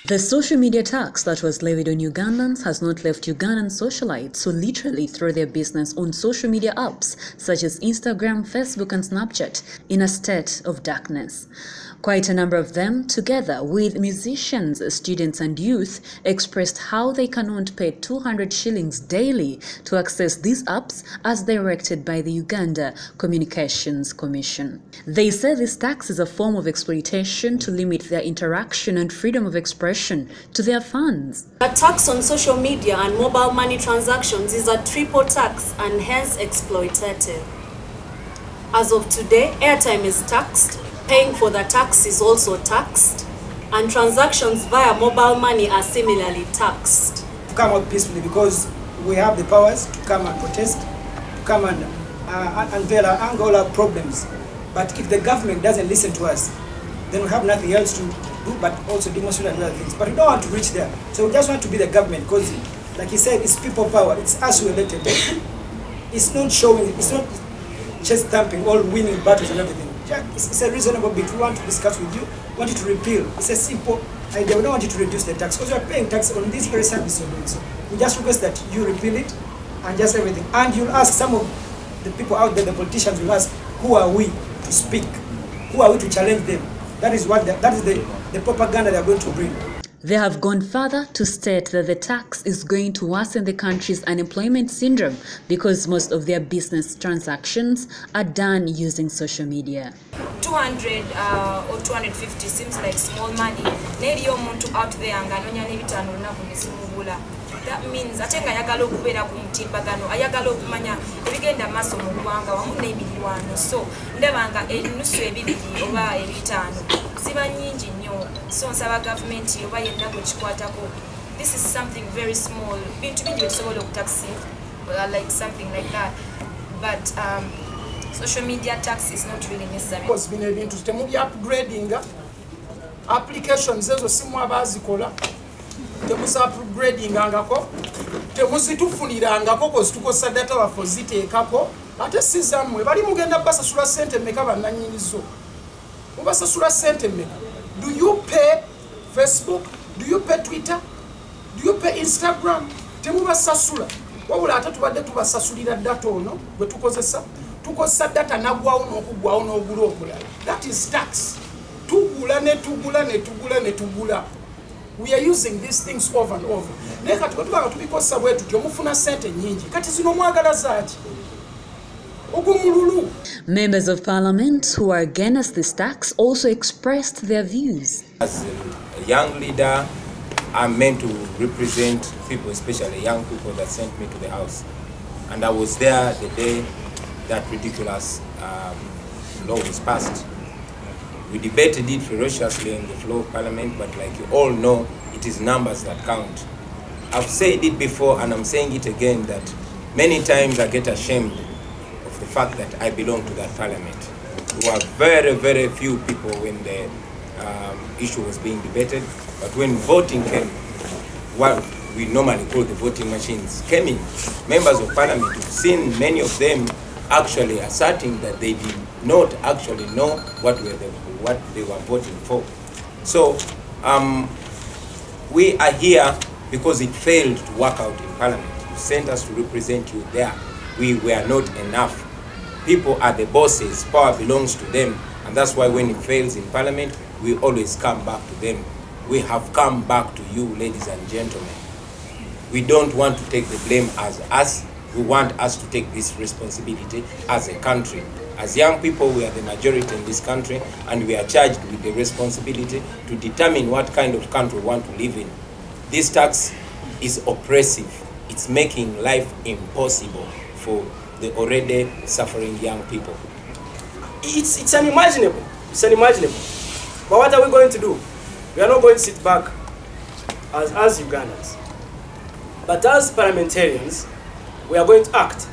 The social media tax that was levied on Ugandans has not left Ugandan socialites who literally throw their business on social media apps such as Instagram, Facebook and Snapchat in a state of darkness. Quite a number of them, together with musicians, students and youth, expressed how they cannot pay 200 shillings daily to access these apps as directed by the Uganda Communications Commission. They say this tax is a form of exploitation to limit their interaction and freedom of expression to their fans. A tax on social media and mobile money transactions is a triple tax and hence exploitative. As of today, airtime is taxed, paying for the tax is also taxed, and transactions via mobile money are similarly taxed. To come out peacefully because we have the powers to come and protest, to come and unveil our problems. But if the government doesn't listen to us, then we have nothing else to do but also demonstrate and other things. But we don't want to reach there. So we just want to be the government because, like he said, it's people power. It's us who elected. It's not showing, it's not chest thumping, all winning battles and everything. It's a reasonable bit. We want to discuss with you. We want you to repeal. It's a simple idea. We don't want you to reduce the tax because we are paying tax on this very service you're doing. So we just request that you repeal it and just everything. And you'll ask some of the people out there, the politicians will ask, who are we to speak? Who are we to challenge them? That is the propaganda they are going to bring. They have gone further to state that the tax is going to worsen the country's unemployment syndrome because most of their business transactions are done using social media. 200 or 250 seems like small money. Out there that means atenga ayagala okubeera ku mutimbagano ayagala okumanya ebigenda maaso mu ggwanga wamu n'emiriraano so ndabanga ennusu ebibiri oba ebitaano ziba nnyingi nnyo so nsaba gavumenti oba yenna gwe kikwatako. This is something very small bintu bingi byetusobola okutaxi like something like that but social media tax is not really necessary. Because bino ebintu temuli upgrading applications ezo simu abazikola temusa upgrading angako temuzitufunirangako kozi tukosa data waffe ziteekako ate sizamwe bali mugenda basasula sente mmeka bannanyinizo mubasasula sente mmeka. Do you pay Facebook? Do you pay Twitter? Do you pay Instagram? Temubasasula wabula ate tubadde tubasasulira data ono bwe tukozesa data nagwawo n'okugwawo n'ogula omulala. That is tax. Tugula ne tugula ne tugula ne tugula. We are using these things over and over. Members of Parliament who are against this tax also expressed their views. As a young leader, I'm meant to represent people, especially young people that sent me to the House. And I was there the day that ridiculous law was passed. We debated it ferociously on the floor of Parliament, but like you all know, it is numbers that count. I've said it before and I'm saying it again that many times I get ashamed of the fact that I belong to that Parliament. There were very, very few people when the issue was being debated, but when voting came, what we normally call the voting machines came in, members of Parliament, we've seen many of them actually asserting that they did not actually know what they were voting for. So we are here because it failed to work out in Parliament. You sent us to represent you there. We were not enough. People are the bosses, power belongs to them, and that's why when it fails in Parliament, we always come back to them. We have come back to you, ladies and gentlemen. We don't want to take the blame as us. We want us to take this responsibility as a country. As young people, we are the majority in this country, and we are charged with the responsibility to determine what kind of country we want to live in. This tax is oppressive. It's making life impossible for the already suffering young people. It's unimaginable. It's unimaginable. But what are we going to do? We are not going to sit back as Ugandans. But as parliamentarians, we are going to act.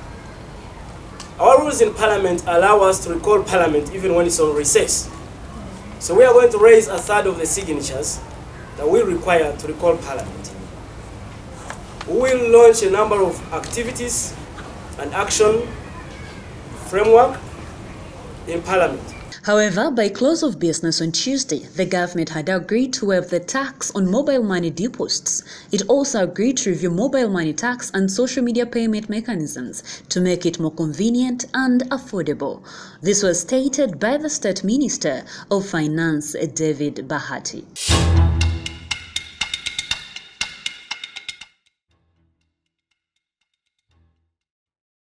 Our rules in Parliament allow us to recall Parliament even when it's on recess. So we are going to raise a third of the signatures that we require to recall Parliament. We will launch a number of activities and action framework in Parliament. However, by close of business on Tuesday, the government had agreed to waive the tax on mobile money deposits. It also agreed to review mobile money tax and social media payment mechanisms to make it more convenient and affordable. This was stated by the State Minister of Finance, David Bahati.